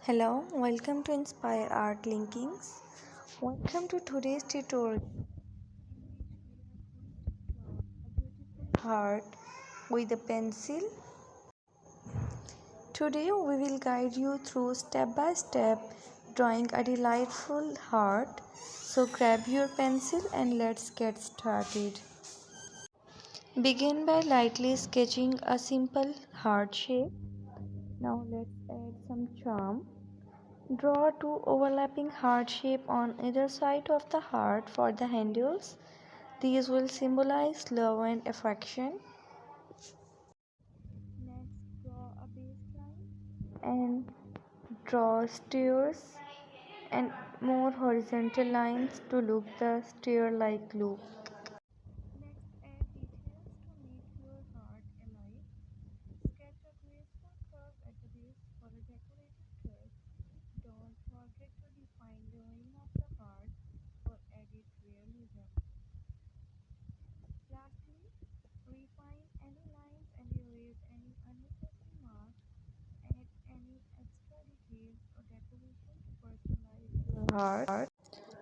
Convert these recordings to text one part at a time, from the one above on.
Hello, welcome to Inspire Art Linkings. Welcome to today's tutorial. Heart with a pencil. Today we will guide you through step by step drawing a delightful heart. So grab your pencil and let's get started. Begin by lightly sketching a simple heart shape. Now let's add some charm. Draw two overlapping heart shape on either side of the heart for the handles. These will symbolize love and affection. Next, draw a baseline and draw stairs and more horizontal lines to look the stair-like loop. Next, add details to make your heart alive. Sketch a graceful curve at the base for a decorative touch. Don't forget to define the rim of the heart for added realism. Lastly, refine any lines and erase any unnecessary marks. Add any extra details or decoration to personalize your heart.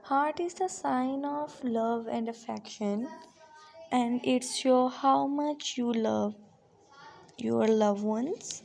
Heart is the sign of love and affection, and it shows how much you love your loved ones.